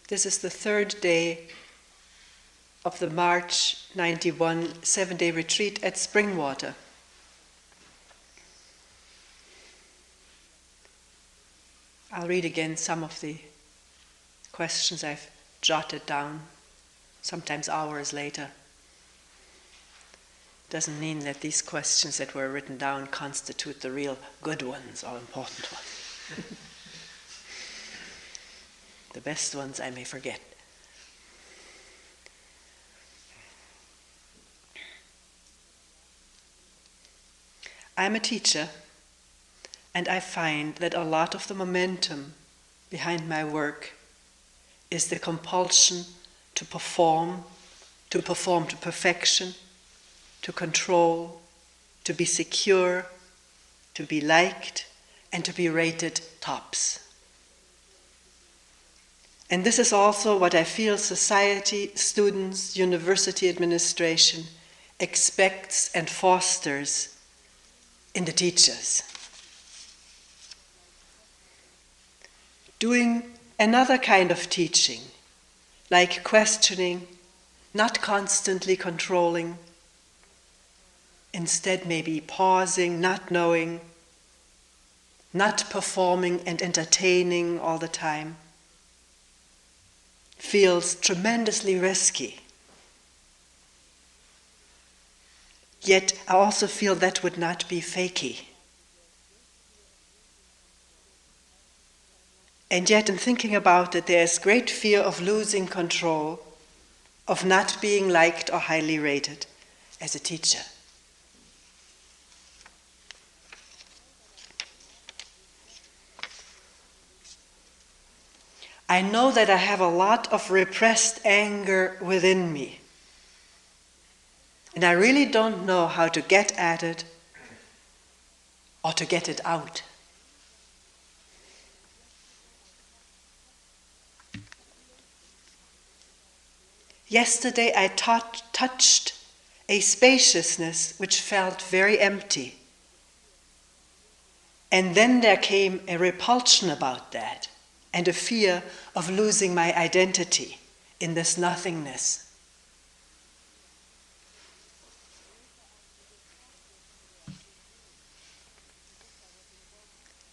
This is the third day of the March 91 7-day retreat at Springwater. I'll read again some of the questions I've jotted down, sometimes hours later. Doesn't mean that these questions that were written down constitute the real good ones or important ones. The best ones I may forget. I'm a teacher, and I find that a lot of the momentum behind my work is the compulsion to perform to perfection, to control, to be secure, to be liked, and to be rated tops. And this is also what I feel society, students, university administration expects and fosters in the teachers. Doing another kind of teaching, like questioning, not constantly controlling, instead maybe pausing, not knowing, not performing and entertaining all the time, feels tremendously risky. Yet I also feel that would not be fakey. And yet in thinking about it, there is great fear of losing control, of not being liked or highly rated as a teacher. I know that I have a lot of repressed anger within me. And I really don't know how to get at it or to get it out. Yesterday I touched a spaciousness which felt very empty. And then there came a repulsion about that, and a fear of losing my identity in this nothingness.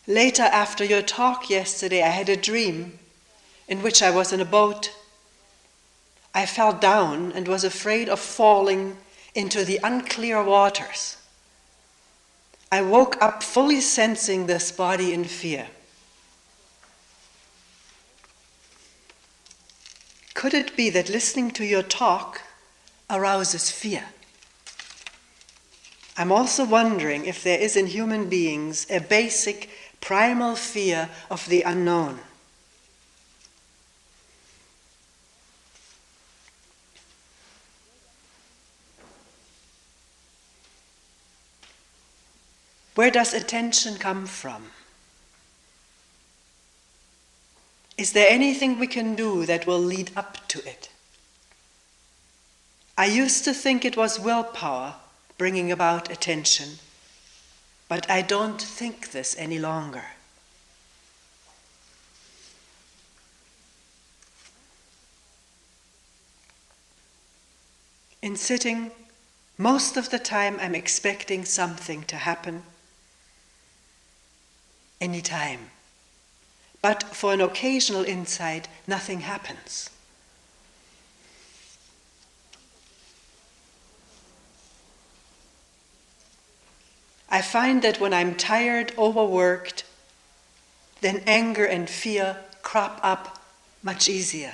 Later, after your talk yesterday, I had a dream in which I was in a boat. I fell down and was afraid of falling into the unclear waters. I woke up fully sensing this body in fear. Could it be that listening to your talk arouses fear? I'm also wondering if there is in human beings a basic, primal fear of the unknown. Where does attention come from? Is there anything we can do that will lead up to it? I used to think it was willpower bringing about attention, but I don't think this any longer. In sitting, most of the time I'm expecting something to happen anytime. But for an occasional insight, nothing happens. I find that when I'm tired, overworked, then anger and fear crop up much easier.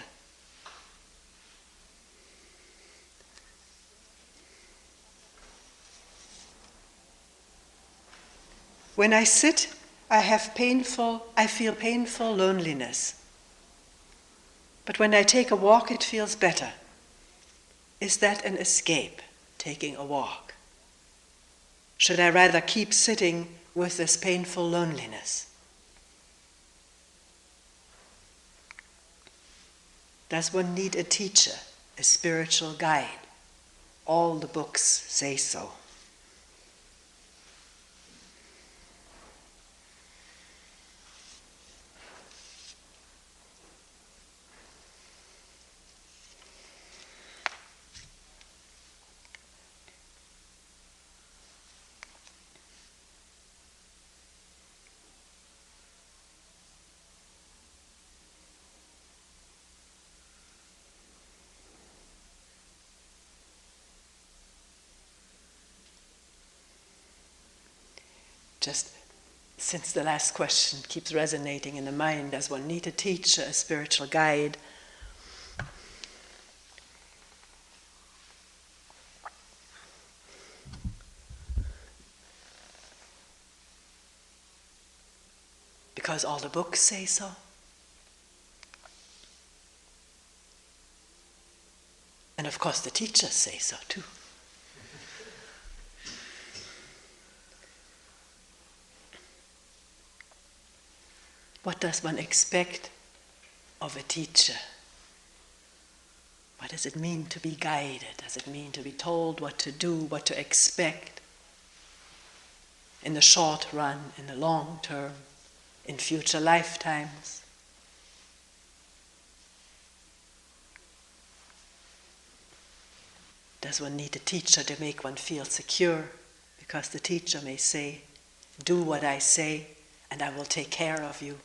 When I sit, I feel painful loneliness. But when I take a walk, it feels better. Is that an escape, taking a walk? Should I rather keep sitting with this painful loneliness? Does one need a teacher, a spiritual guide? All the books say so. Just since the last question keeps resonating in the mind, does one need a teacher, a spiritual guide? Because all the books say so? And of course the teachers say so too. What does one expect of a teacher? What does it mean to be guided? Does it mean to be told what to do, what to expect? In the short run, in the long term, in future lifetimes? Does one need a teacher to make one feel secure? Because the teacher may say, do what I say and I will take care of you.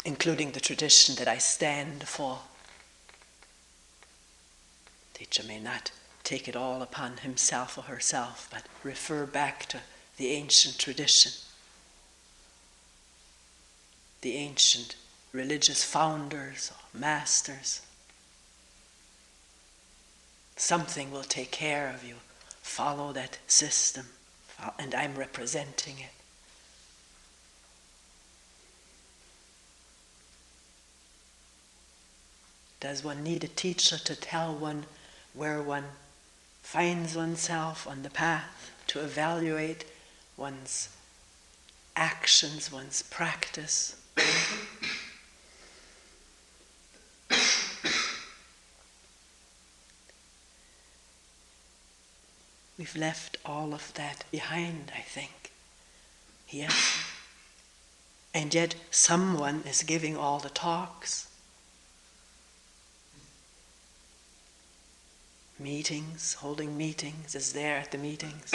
Including the tradition that I stand for. Teacher may not take it all upon himself or herself, but refer back to the ancient tradition, the ancient religious founders or masters. Something will take care of you. Follow that system, and I'm representing it. Does one need a teacher to tell one where one finds oneself on the path, to evaluate one's actions, one's practice? We've left all of that behind, I think, here. And yet someone is giving all the talks. Meetings, holding meetings, is there at the meetings.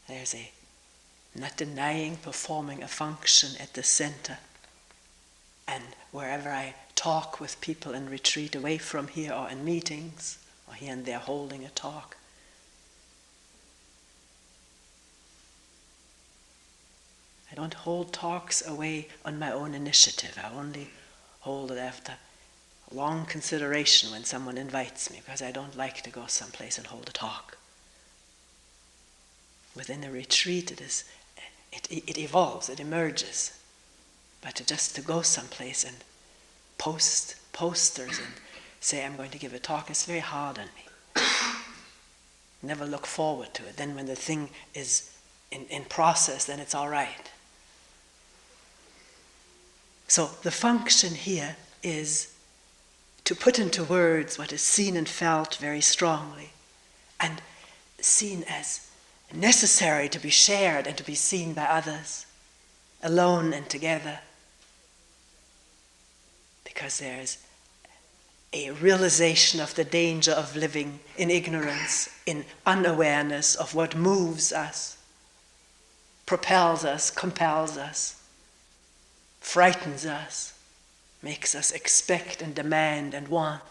There's a not denying performing a function at the center. And wherever I talk with people in retreat away from here or in meetings, or here and there holding a talk, I don't hold talks away on my own initiative. I only hold it after long consideration when someone invites me, because I don't like to go someplace and hold a talk. Within a retreat, it evolves, it emerges. But just to go someplace and post posters and say I'm going to give a talk, it's very hard on me. Never look forward to it. Then when the thing is in process, then it's all right. So the function here is to put into words what is seen and felt very strongly, and seen as necessary to be shared and to be seen by others, alone and together. Because there's a realization of the danger of living in ignorance, in unawareness of what moves us, propels us, compels us, frightens us, makes us expect and demand and want.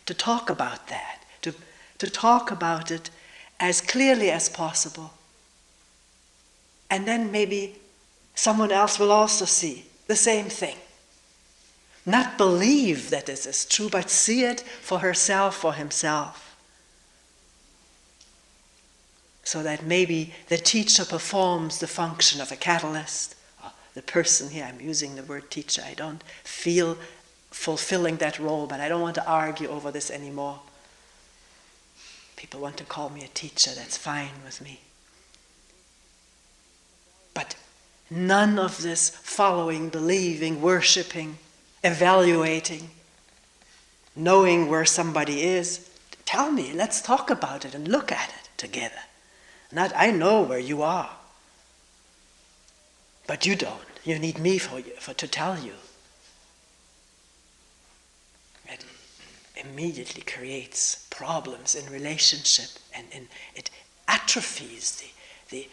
To talk about that, to talk about it as clearly as possible. And then maybe someone else will also see the same thing. Not believe that this is true, but see it for herself or himself. So that maybe the teacher performs the function of a catalyst. The person here, I'm using the word teacher, I don't feel fulfilling that role, but I don't want to argue over this anymore. People want to call me a teacher, that's fine with me. But none of this following, believing, worshipping, evaluating, knowing where somebody is. Tell me, let's talk about it and look at it together. Not, I know where you are, but you don't. You need me to tell you. It immediately creates problems in relationship, and it atrophies the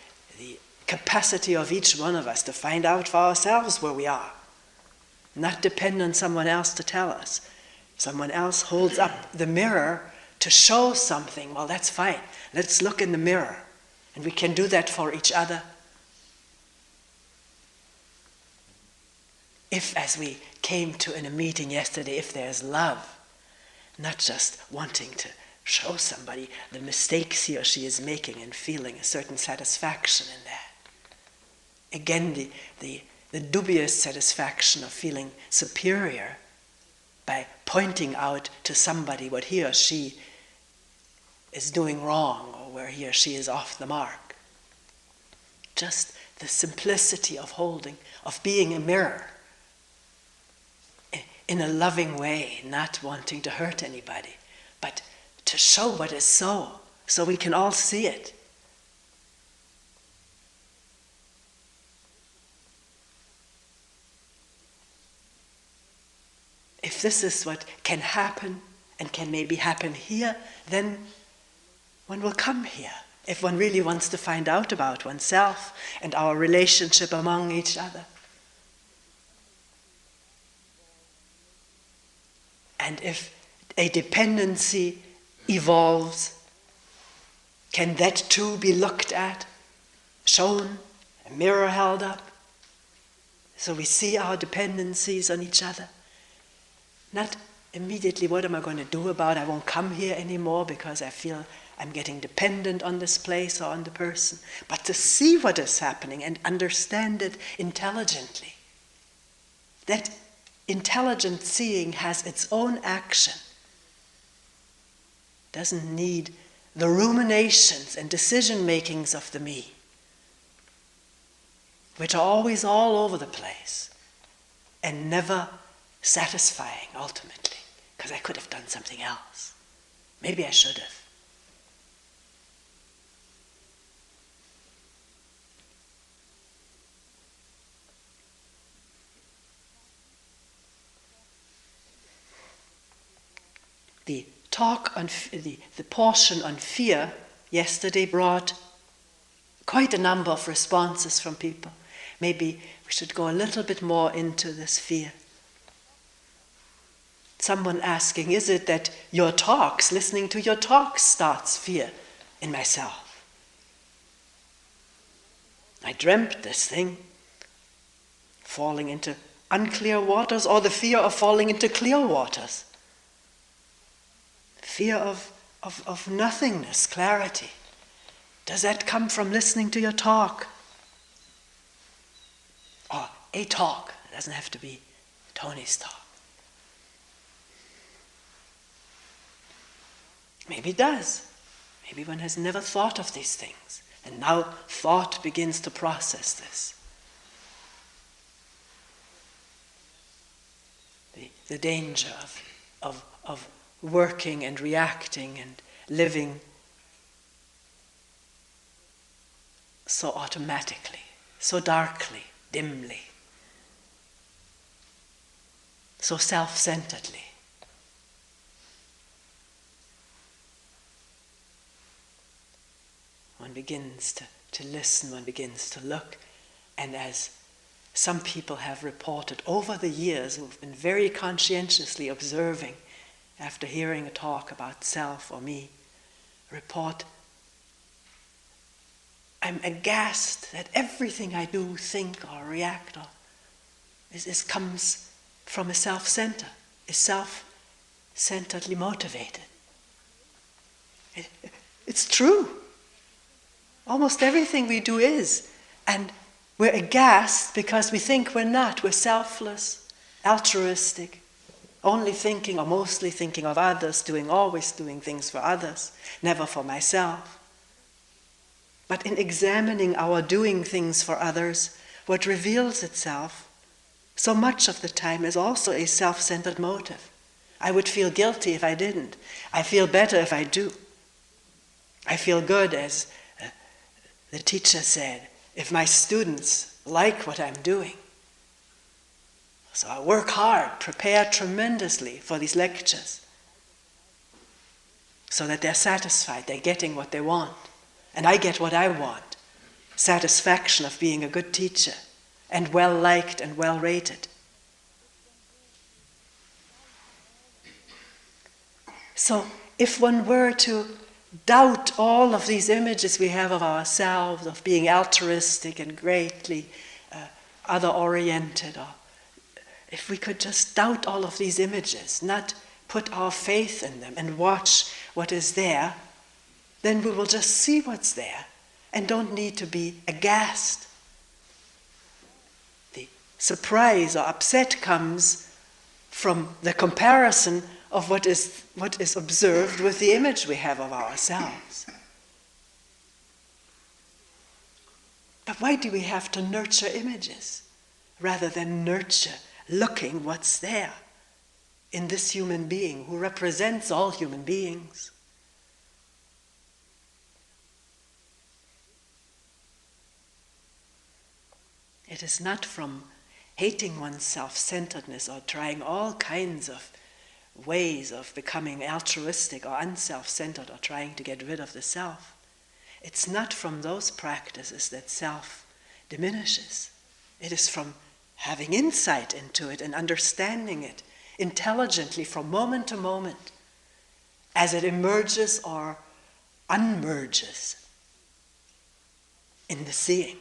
capacity of each one of us to find out for ourselves where we are. not depend on someone else to tell us. Someone else holds up the mirror to show something. Well, that's fine. Let's look in the mirror. And we can do that for each other. If, as we came to in a meeting yesterday, if there's love, not just wanting to show somebody the mistakes he or she is making and feeling a certain satisfaction in that. Again, the dubious satisfaction of feeling superior by pointing out to somebody what he or she is doing wrong or where he or she is off the mark. Just the simplicity of holding, of being a mirror in a loving way, not wanting to hurt anybody, but to show what is so we can all see it. If this is what can happen and can maybe happen here, then one will come here. If one really wants to find out about oneself and our relationship among each other. And if a dependency evolves, can that too be looked at, shown, a mirror held up, so we see our dependencies on each other? Not immediately, what am I going to do about it? I won't come here anymore because I feel I'm getting dependent on this place or on the person. But to see what is happening and understand it intelligently. That intelligent seeing has its own action. Doesn't need the ruminations and decision makings of the me, which are always all over the place and never satisfying ultimately, because I could have done something else. Maybe I should have. The talk on the portion on fear yesterday brought quite a number of responses from people. Maybe we should go a little bit more into this fear. Someone asking, is it that your talks, listening to your talks, starts fear in myself? I dreamt this thing, falling into unclear waters, or the fear of falling into clear waters. Fear of nothingness, clarity. Does that come from listening to your talk? Or a talk. It doesn't have to be Toni's talk. Maybe it does. Maybe one has never thought of these things. And now thought begins to process this. The danger of working and reacting and living so automatically, so darkly, dimly, so self-centeredly. One begins to listen, one begins to look, and as some people have reported over the years who've been very conscientiously observing after hearing a talk about self or me, report, I'm aghast that everything I do, think or react or comes from a self-center, is self-centeredly motivated. It's true. Almost everything we do is. And we're aghast because we think we're not. We're selfless, altruistic, only thinking or mostly thinking of others, always doing things for others, never for myself. But in examining our doing things for others, what reveals itself so much of the time is also a self-centered motive. I would feel guilty if I didn't. I feel better if I do. I feel good, as the teacher said, if my students like what I'm doing. So I work hard, prepare tremendously for these lectures so that they're satisfied, they're getting what they want. And I get what I want, satisfaction of being a good teacher and well-liked and well-rated. So if one were to doubt all of these images we have of ourselves, of being altruistic and greatly other-oriented, or if we could just doubt all of these images, not put our faith in them and watch what is there, then we will just see what's there and don't need to be aghast. The surprise or upset comes from the comparison of what is observed with the image we have of ourselves. But why do we have to nurture images rather than nurture looking what's there in this human being who represents all human beings? It is not from hating one's self-centeredness or trying all kinds of ways of becoming altruistic or unself-centered or trying to get rid of the self. It's not from those practices that self diminishes. It is from having insight into it and understanding it intelligently from moment to moment as it emerges or unmerges in the seeing.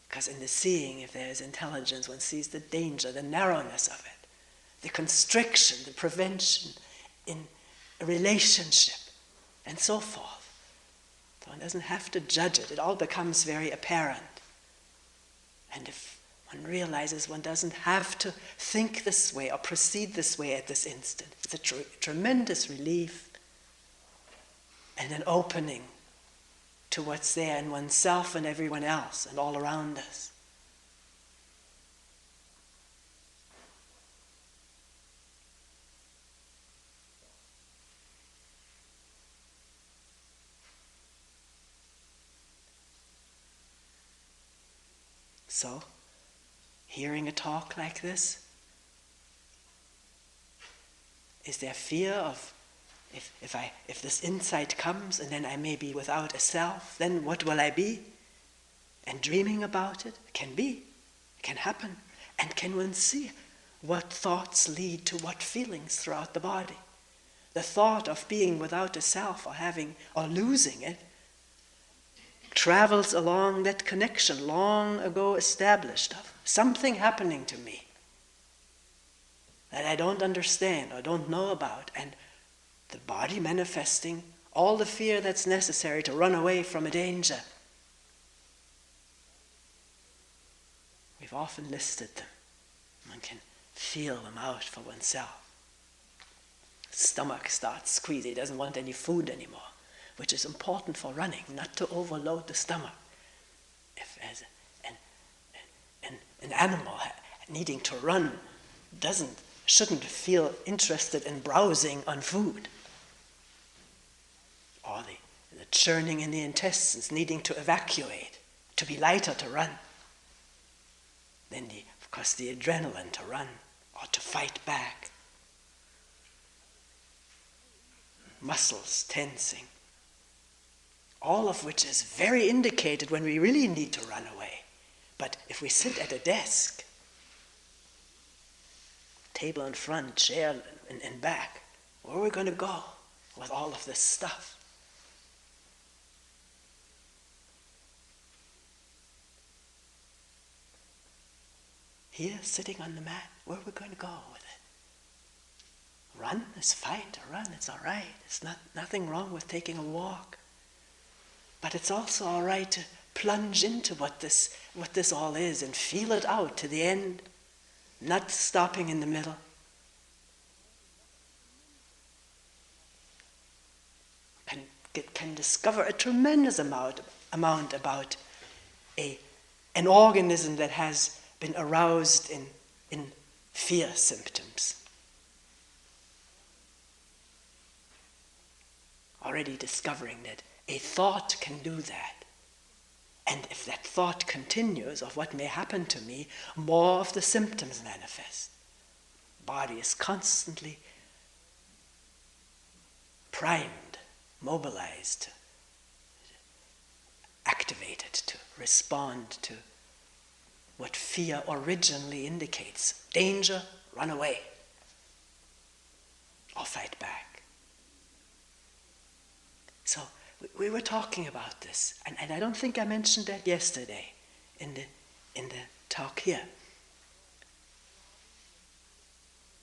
Because in the seeing, if there is intelligence, one sees the danger, the narrowness of it, the constriction, the prevention in a relationship, and so forth. So one doesn't have to judge it. It all becomes very apparent. And if one realizes one doesn't have to think this way or proceed this way at this instant, it's a tremendous relief and an opening to what's there in oneself and everyone else and all around us. So, hearing a talk like this, is there fear of if this insight comes and then I may be without a self, then what will I be? And dreaming about it can be, can happen. And can one see what thoughts lead to what feelings throughout the body? The thought of being without a self or having or losing it travels along that connection long ago established of something happening to me that I don't understand or don't know about, and the body manifesting all the fear that's necessary to run away from a danger. We've often listed them. One can feel them out for oneself. Stomach starts squeezing, it doesn't want any food anymore, which is important for running, not to overload the stomach. If as an animal needing to run shouldn't feel interested in browsing on food, or the churning in the intestines needing to evacuate, to be lighter to run. Then of course the adrenaline to run or to fight back. Muscles tensing. All of which is very indicated when we really need to run away. But if we sit at a desk, table in front, chair in back, where are we going to go with all of this stuff? Here, sitting on the mat, where are we going to go with it? Run is fine to run, it's all right. It's nothing wrong with taking a walk. But it's also all right to plunge into what this all is and feel it out to the end, not stopping in the middle. Can discover a tremendous amount about an organism that has been aroused in fear symptoms. Already discovering that a thought can do that. And if that thought continues of what may happen to me, more of the symptoms manifest. Body is constantly primed, mobilized, activated to respond to what fear originally indicates. Danger, run away. or fight back. So we were talking about this, and I don't think I mentioned that yesterday in the talk here.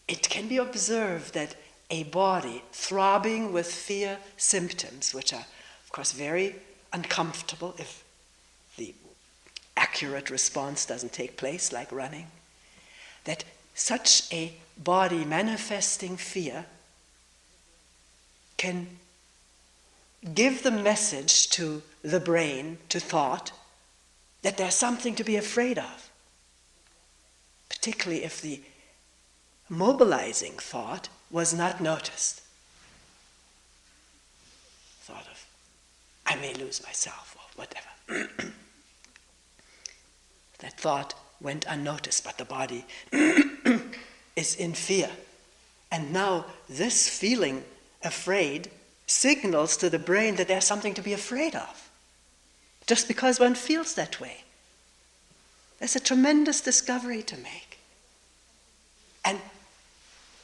It can be observed that a body throbbing with fear symptoms, which are, of course, very uncomfortable if the accurate response doesn't take place, like running, that such a body manifesting fear can give the message to the brain, to thought, that there's something to be afraid of, particularly if the mobilizing thought was not noticed. Thought of, I may lose myself, or whatever. That thought went unnoticed, but the body is in fear. And now this feeling afraid signals to the brain that there's something to be afraid of, just because one feels that way. There's a tremendous discovery to make. And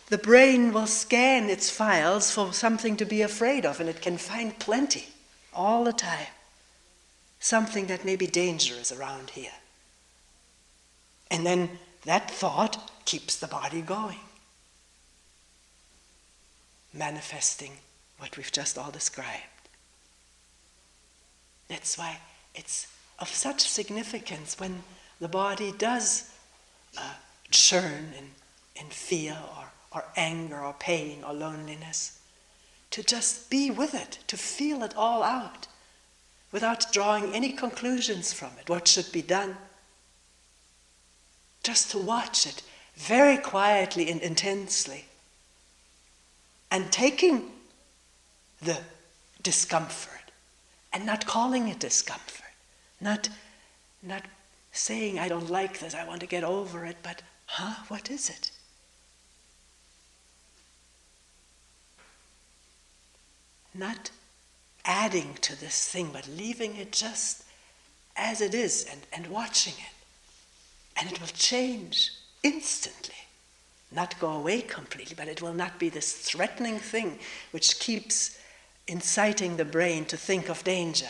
the brain will scan its files for something to be afraid of, and it can find plenty all the time. Something that may be dangerous around here. And then that thought keeps the body going, manifesting what we've just all described. That's why it's of such significance when the body does churn in fear or anger or pain or loneliness, to just be with it, to feel it all out, without drawing any conclusions from it, what should be done. Just to watch it very quietly and intensely, and taking the discomfort and not calling it discomfort, not saying, I don't like this, I want to get over it, but what is it? Not adding to this thing, but leaving it just as it is and watching it. And it will change instantly. Not go away completely, but it will not be this threatening thing which keeps inciting the brain to think of danger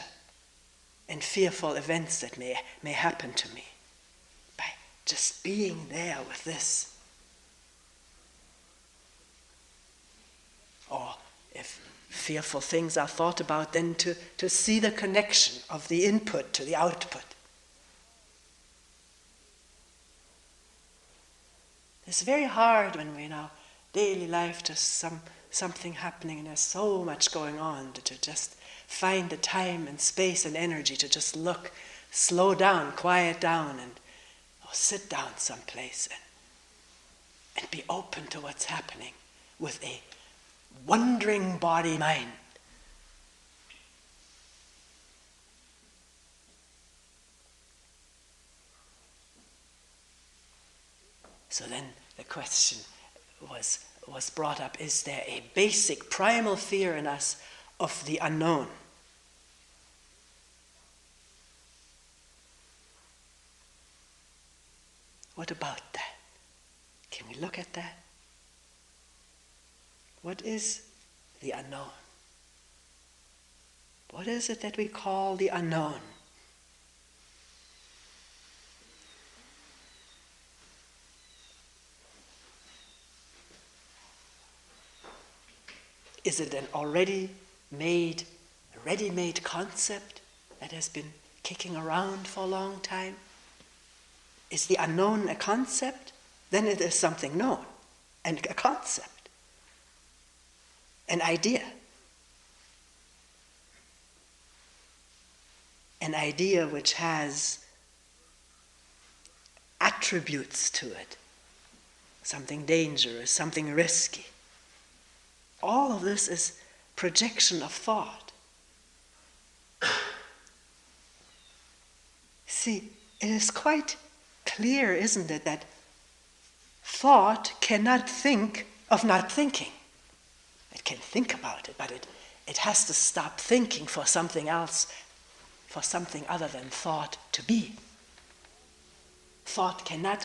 and fearful events that may happen to me. By just being there with this. Or if fearful things are thought about, then to see the connection of the input to the output. It's very hard when we're in our daily life, just something happening and there's so much going on, to just find the time and space and energy to just look, slow down, quiet down, and sit down someplace and be open to what's happening with a wondering body-mind. So then the question was brought up, is there a basic primal fear in us of the unknown? What about that? Can we look at that? What is the unknown? What is it that we call the unknown? Is it an already made, ready-made concept that has been kicking around for a long time? Is the unknown a concept? Then it is something known, and a concept, an idea. An idea which has attributes to it, something dangerous, something risky. All of this is projection of thought. See, it is quite clear, isn't it, that thought cannot think of not thinking. It can think about it, but it has to stop thinking for something else, for something other than thought to be. Thought cannot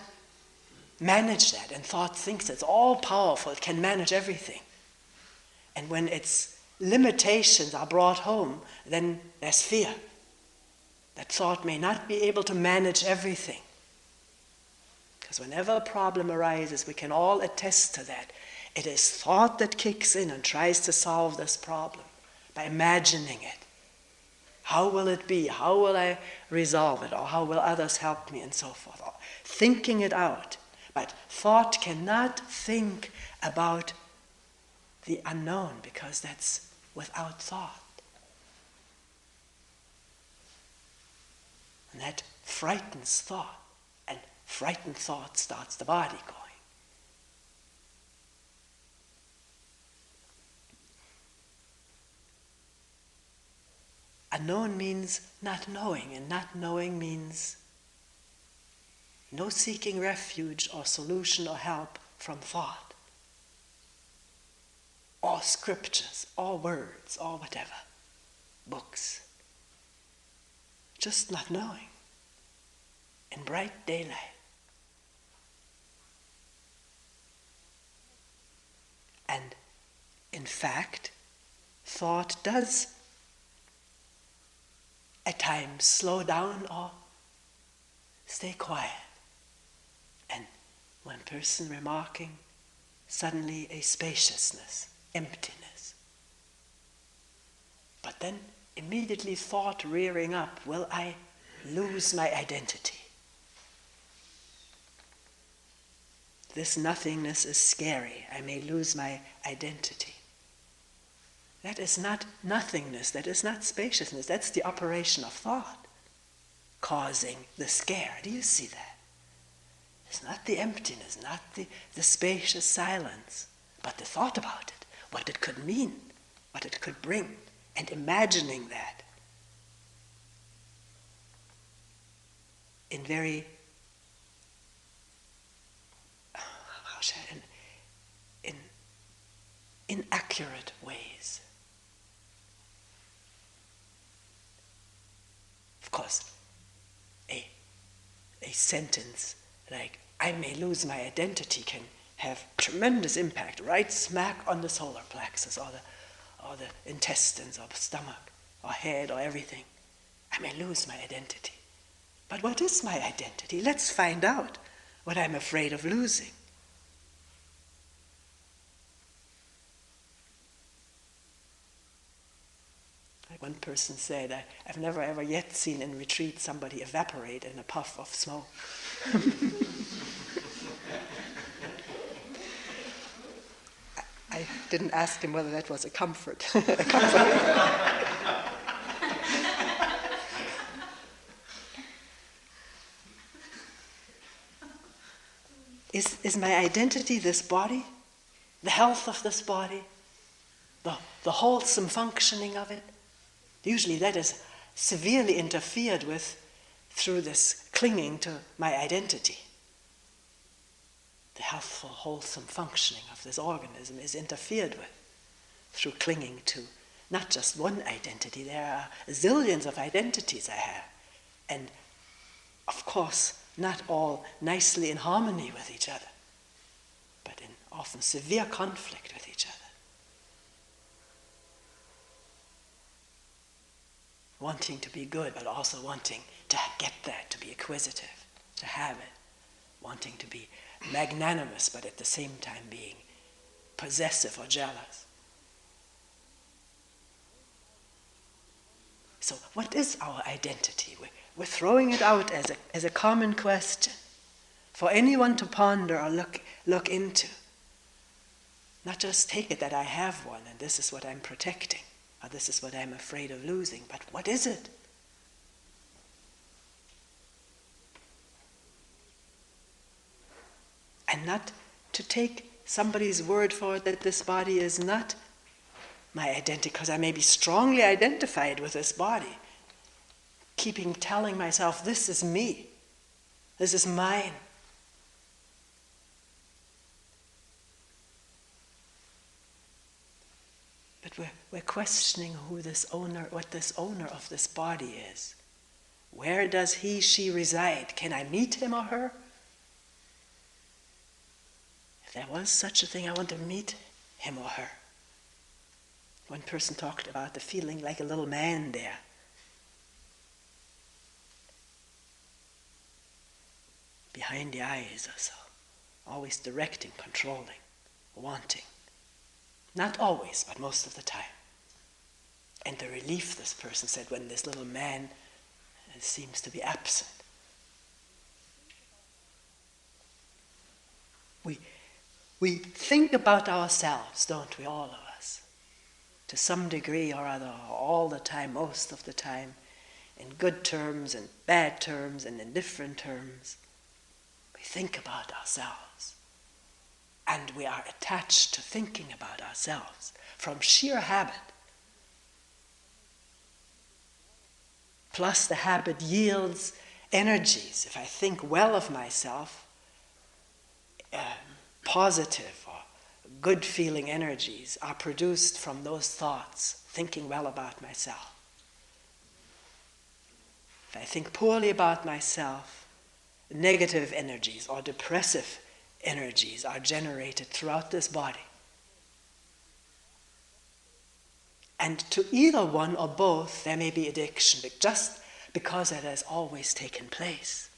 manage that, and thought thinks it's all powerful, it can manage everything. And when its limitations are brought home, then there's fear. That thought may not be able to manage everything. Because whenever a problem arises, we can all attest to that. It is thought that kicks in and tries to solve this problem by imagining it. How will it be? How will I resolve it? Or how will others help me? And so forth. Or thinking it out. But thought cannot think about the unknown because that's without thought. And that frightens thought. And frightened thought starts the body going. Unknown means not knowing, and not knowing means no seeking refuge or solution or help from thought, or scriptures, or words, or whatever, books. Just not knowing in bright daylight. And in fact, thought does at times slow down or stay quiet. And one person remarking, suddenly a spaciousness, emptiness. But then immediately thought rearing up, will I lose my identity? This nothingness is scary. I may lose my identity. That is not nothingness, that is not spaciousness, that's the operation of thought causing the scare. Do you see that? It's not the emptiness, not the spacious silence, but the thought about it, what it could mean, what it could bring, and imagining that in very, in inaccurate ways. Of course, a sentence like, I may lose my identity, can have tremendous impact right smack on the solar plexus or the intestines or the stomach or head or everything. I may lose my identity. But what is my identity? Let's find out what I'm afraid of losing. One person said, I've never ever yet seen in retreat somebody evaporate in a puff of smoke. I didn't ask him whether that was a comfort. Is my identity this body? The health of this body? The wholesome functioning of it? Usually that is severely interfered with through this clinging to my identity. The healthful, wholesome functioning of this organism is interfered with through clinging to not just one identity. There are zillions of identities I have. And of course, not all nicely in harmony with each other, but in often severe conflict with each other. Wanting to be good, but also wanting to get that, to be acquisitive, to have it. Wanting to be magnanimous, but at the same time being possessive or jealous. So what is our identity? We're throwing it out as a common question for anyone to ponder or look into. Not just take it that I have one and this is what I'm protecting, or this is what I'm afraid of losing, but what is it? And not to take somebody's word for it that this body is not my identity, because I may be strongly identified with this body. Telling myself, this is me, this is mine. But we're questioning what this owner of this body is. Where does he, she reside? Can I meet him or her? If there was such a thing, I want to meet him or her. One person talked about the feeling like a little man there. Behind the eyes or so. Always directing, controlling, wanting. Not always, but most of the time. And the relief, this person said, when this little man seems to be absent. We think about ourselves, don't we, all of us? To some degree or other, all the time, most of the time, in good terms and bad terms and in different terms. We think about ourselves. And we are attached to thinking about ourselves from sheer habit. Plus the habit yields energies. If I think well of myself, positive or good feeling energies are produced from those thoughts, thinking well about myself. If I think poorly about myself, negative energies or depressive energies are generated throughout this body. And to either one or both, there may be addiction, but just because it has always taken place.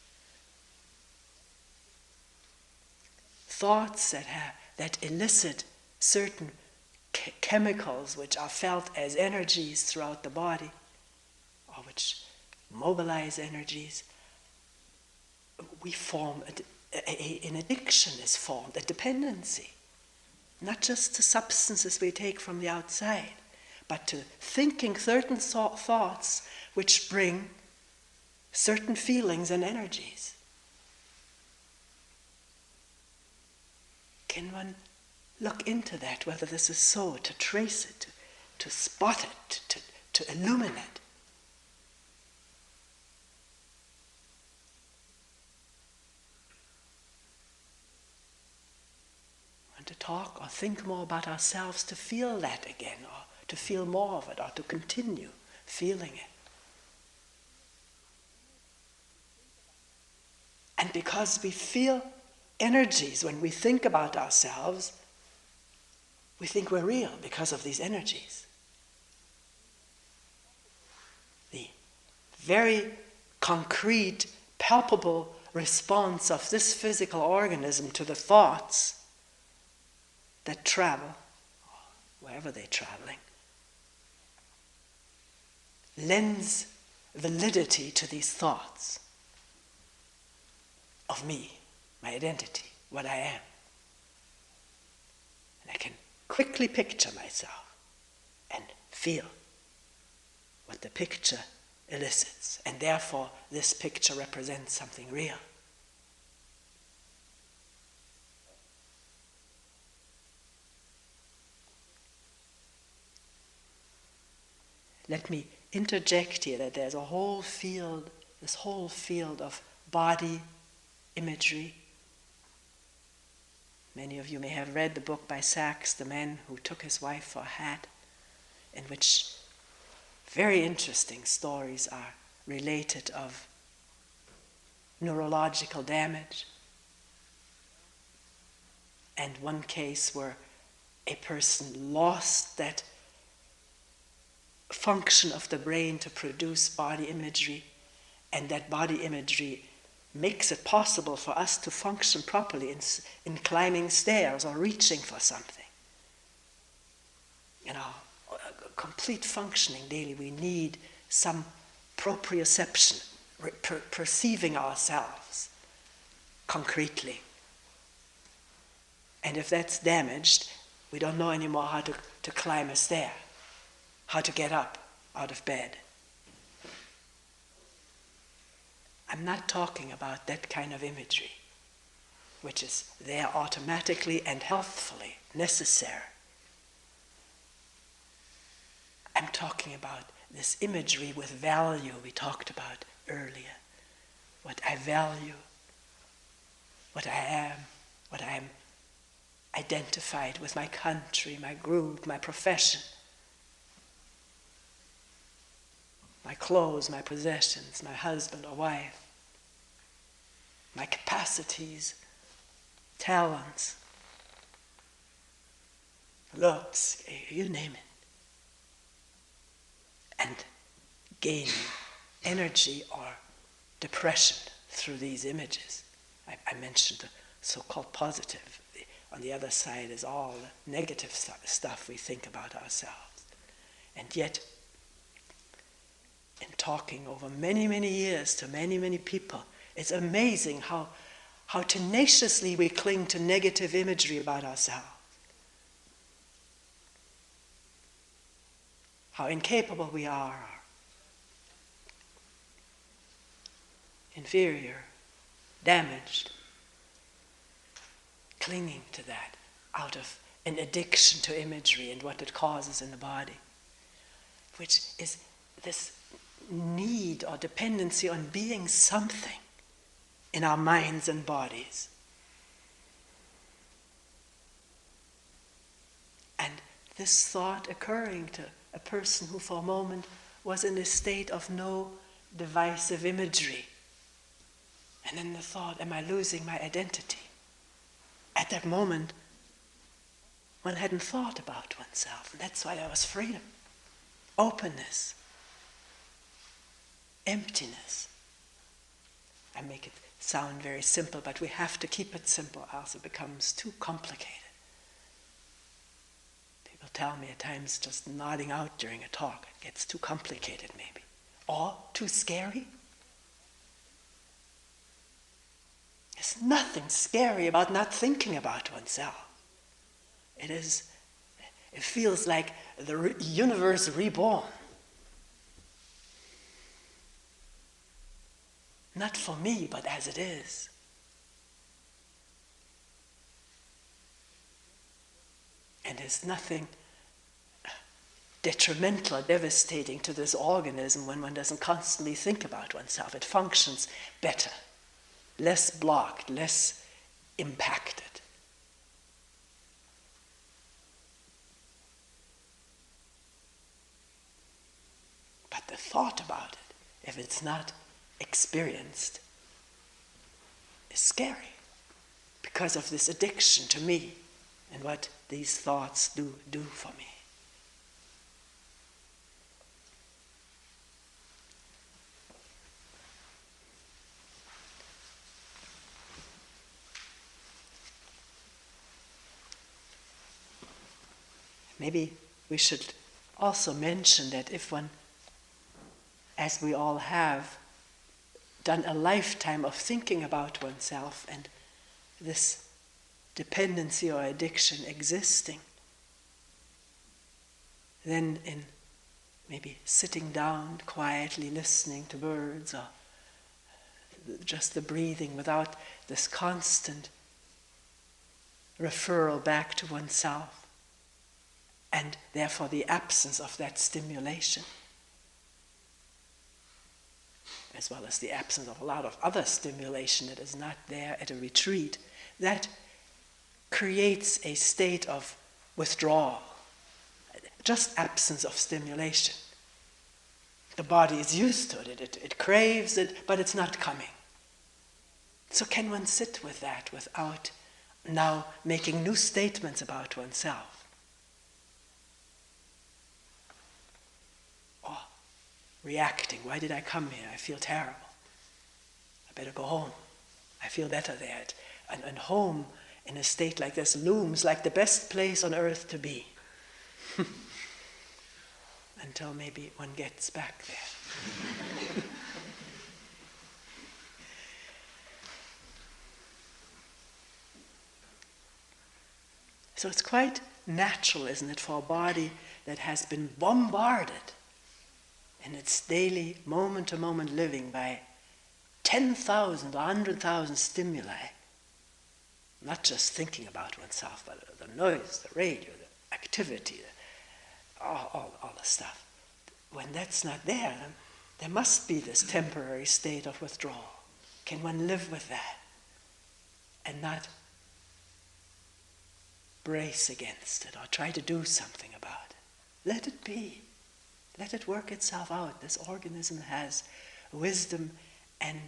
Thoughts that elicit certain chemicals which are felt as energies throughout the body, or which mobilize energies, we form an addiction is formed, a dependency, not just to substances we take from the outside, but to thinking certain thoughts which bring certain feelings and energies. Can one look into that, whether this is so, to trace it, to spot it, to illuminate? Want to talk or think more about ourselves, to feel that again, or to feel more of it, or to continue feeling it. And because we feel energies when we think about ourselves, we think we're real because of these energies. The very concrete, palpable response of this physical organism to the thoughts that travel, wherever they're traveling, lends validity to these thoughts of me, my identity, what I am. And I can quickly picture myself and feel what the picture elicits. And therefore, this picture represents something real. Let me interject here that there's a whole field, this whole field of body imagery. Many of you may have read the book by Sachs, The Man Who Took His Wife for a Hat, in which very interesting stories are related of neurological damage. And one case where a person lost that function of the brain to produce body imagery, and that body imagery makes it possible for us to function properly in climbing stairs or reaching for something. In our complete functioning daily, we need some proprioception, perceiving ourselves concretely. And if that's damaged, we don't know anymore how to climb a stair, how to get up out of bed. I'm not talking about that kind of imagery, which is there automatically and healthfully necessary. I'm talking about this imagery with value we talked about earlier. What I value, what I am identified with, my country, my group, my profession, my clothes, my possessions, my husband or wife, my capacities, talents, looks, you name it. and gaining energy or depression through these images. I mentioned the so-called positive. On the other side is all the negative stuff we think about ourselves. And yet, in talking over many, many years to many, many people, it's amazing how tenaciously we cling to negative imagery about ourselves. How incapable we are, inferior, damaged, clinging to that out of an addiction to imagery and what it causes in the body, which is this need or dependency on being something in our minds and bodies. And this thought occurring to a person who for a moment was in a state of no divisive imagery. And then the thought, am I losing my identity? At that moment, one hadn't thought about oneself. And that's why there was freedom, openness, emptiness. I make it sound very simple, but we have to keep it simple, else it becomes too complicated. People tell me at times just nodding out during a talk, it gets too complicated maybe, or too scary. There's nothing scary about not thinking about oneself. It feels like the universe reborn. Not for me, but as it is. And there's nothing detrimental or devastating to this organism when one doesn't constantly think about oneself. It functions better, less blocked, less impacted. But the thought about it, if it's not experienced, is scary because of this addiction to me and what these thoughts do for me. Maybe we should also mention that if one, as we all have, done a lifetime of thinking about oneself and this dependency or addiction existing, then in maybe sitting down quietly listening to birds or just the breathing without this constant referral back to oneself, and therefore the absence of that stimulation, as well as the absence of a lot of other stimulation that is not there at a retreat, that creates a state of withdrawal, just absence of stimulation. The body is used to it, it craves it, but it's not coming. So can one sit with that without now making new statements about oneself? Or reacting, why did I come here? I feel terrible. I better go home. I feel better there. And home in a state like this looms like the best place on earth to be. Until maybe one gets back there. So it's quite natural, isn't it, for a body that has been bombarded in its daily, moment-to-moment living by 10,000 or 100,000 stimuli, not just thinking about oneself, but the noise, the radio, the activity, all the stuff. When that's not there, then there must be this temporary state of withdrawal. Can one live with that and not brace against it or try to do something about it? Let it be. Let it work itself out. This organism has wisdom and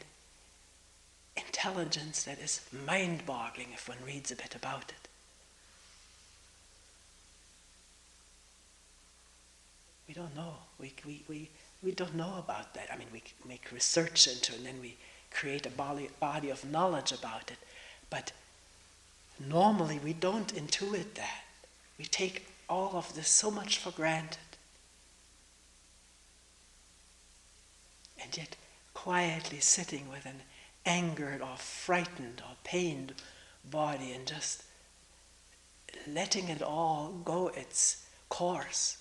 intelligence that is mind-boggling if one reads a bit about it. We don't know. We don't know about that. I mean, we make research into it, and then we create a body of knowledge about it. But normally we don't intuit that. We take all of this so much for granted. And yet, quietly sitting with an angered or frightened or pained body and just letting it all go its course.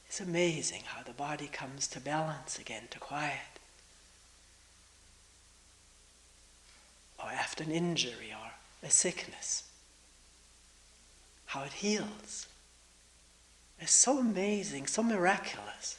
It's amazing how the body comes to balance again, to quiet. Or after an injury or a sickness, how it heals. It's so amazing, so miraculous.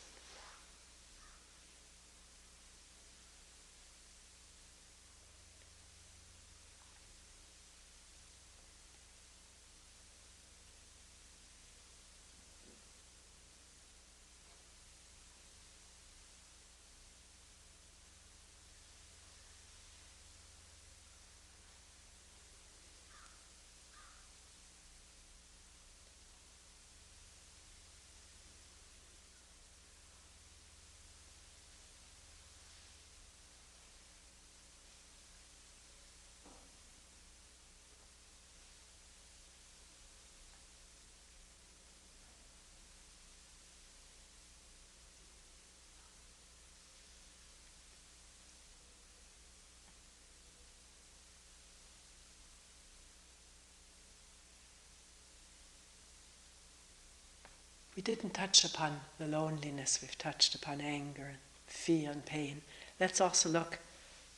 We didn't touch upon the loneliness, we've touched upon anger and fear and pain. Let's also look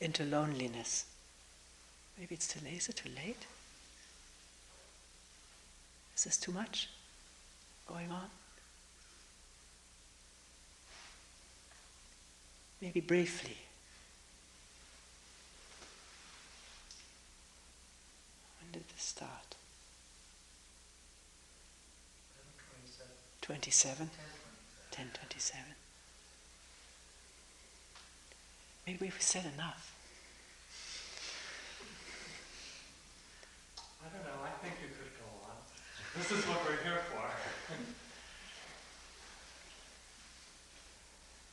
into loneliness. Maybe it's too late. Is it too late? Is this too much going on? Maybe briefly. When did this start? 27? 10:27. Maybe we've said enough. I don't know, I think you could go on. This is what we're here for.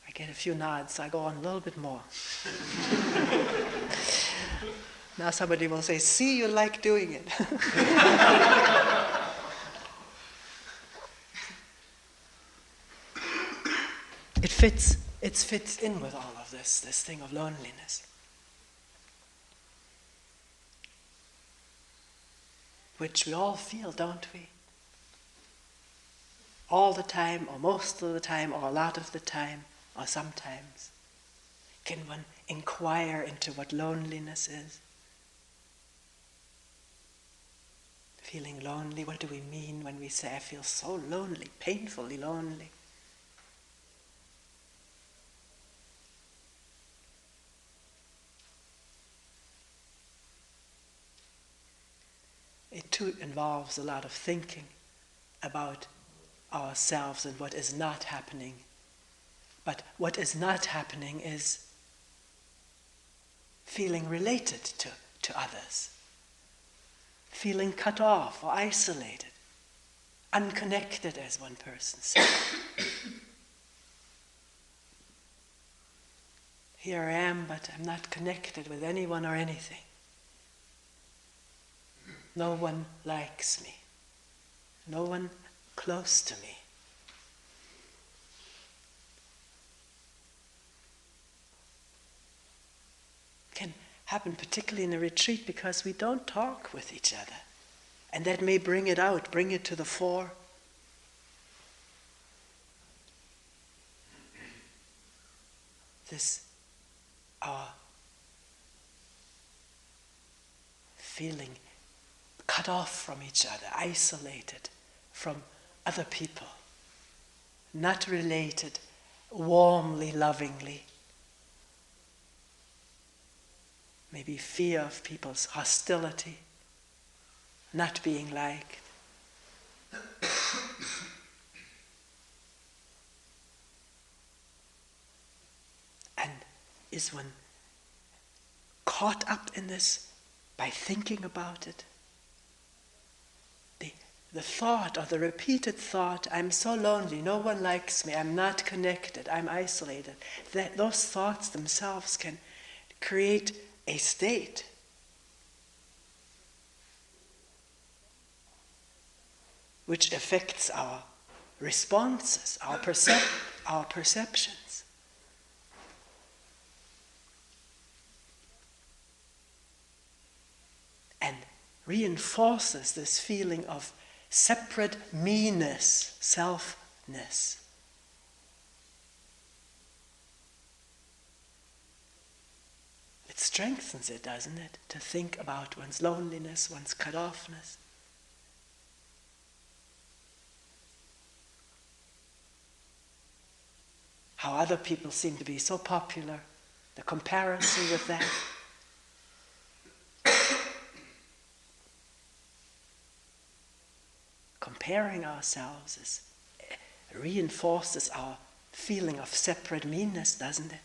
I get a few nods, so I go on a little bit more. Now somebody will say, see, you like doing it. It fits in with all of this thing of loneliness. Which we all feel, don't we? All the time, or most of the time, or a lot of the time, or sometimes. Can one inquire into what loneliness is? Feeling lonely, what do we mean when we say, I feel so lonely, painfully lonely? It too involves a lot of thinking about ourselves and what is not happening. But what is not happening is feeling related to others, feeling cut off or isolated, unconnected, as one person said. Here I am, but I'm not connected with anyone or anything. No one likes me. No one close to me. Can happen particularly in a retreat because we don't talk with each other. And that may bring it out, bring it to the fore. This, our feeling cut off from each other, isolated from other people, not related warmly, lovingly. Maybe fear of people's hostility, not being liked. And is one caught up in this by thinking about it? the thought or the repeated thought, I'm so lonely, no one likes me, I'm not connected, I'm isolated, that those thoughts themselves can create a state which affects our responses, our perceptions. And reinforces this feeling of separate me-ness, selfness. It strengthens it, doesn't it? To think about one's loneliness, one's cut-offness. How other people seem to be so popular, the comparison with that. Comparing ourselves reinforces our feeling of separate me-ness, doesn't it?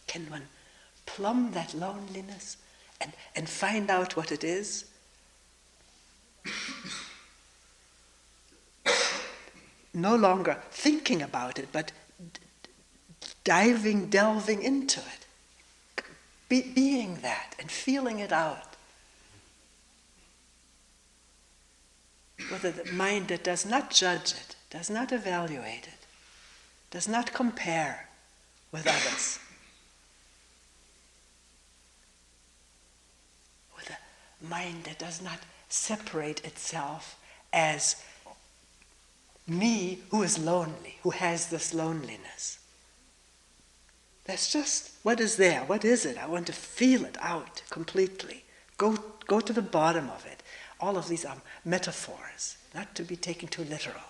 Can one plumb that loneliness and find out what it is? No longer thinking about it, but delving into it. Being that and feeling it out. With a mind that does not judge it, does not evaluate it, does not compare with others. With a mind that does not separate itself as me who is lonely, who has this loneliness. That's just, what is there? What is it? I want to feel it out completely. Go to the bottom of it. All of these are metaphors, not to be taken too literal.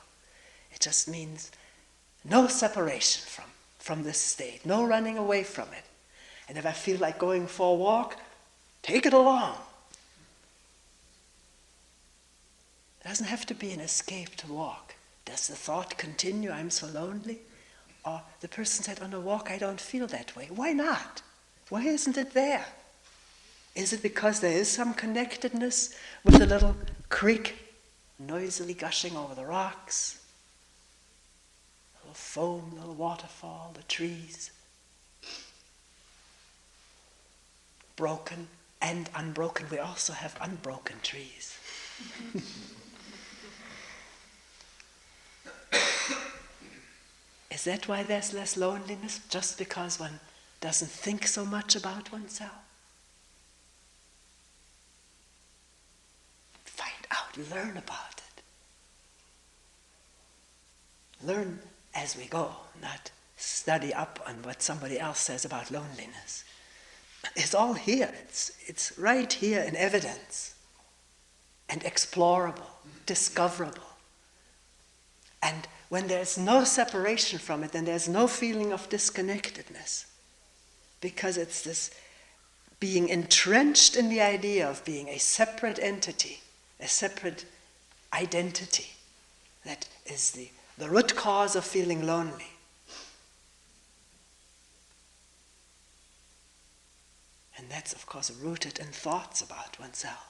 It just means no separation from this state, no running away from it. And if I feel like going for a walk, take it along. It doesn't have to be an escape to walk. Does the thought continue, I'm so lonely? Or the person said, on a walk I don't feel that way. Why not? Why isn't it there? Is it because there is some connectedness with the little creek noisily gushing over the rocks? A little foam, a little waterfall, the trees. Broken and unbroken. We also have unbroken trees. Is that why there's less loneliness? Just because one doesn't think so much about oneself? Find out, learn about it. Learn as we go, not study up on what somebody else says about loneliness. It's all here. It's right here in evidence and explorable, discoverable. And when there's no separation from it, then there's no feeling of disconnectedness. Because it's this being entrenched in the idea of being a separate entity, a separate identity, that is the root cause of feeling lonely. And that's, of course, rooted in thoughts about oneself.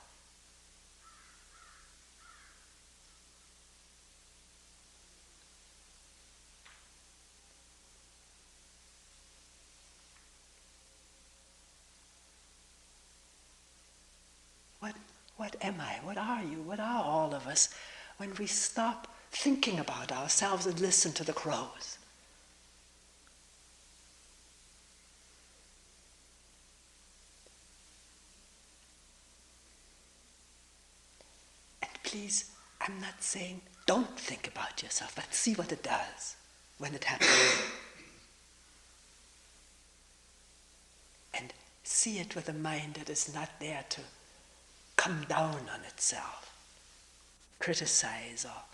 What am I? What are you? What are all of us when we stop thinking about ourselves and listen to the crows? And please, I'm not saying don't think about yourself, but see what it does when it happens. And see it with a mind that is not there to come down on itself, criticize or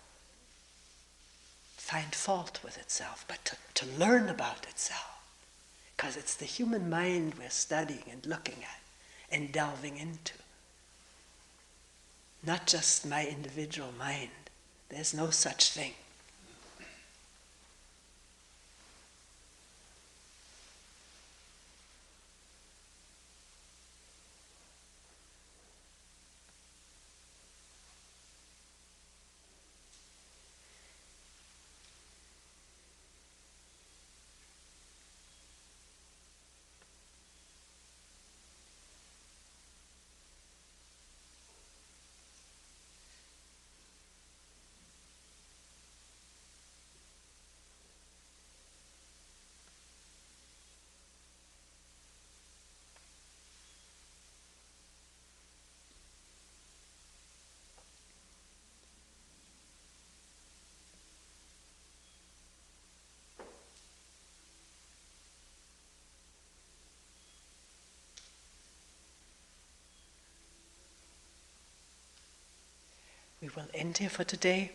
find fault with itself, but to learn about itself. Because it's the human mind we're studying and looking at and delving into. Not just my individual mind. There's no such thing. we will end here for today.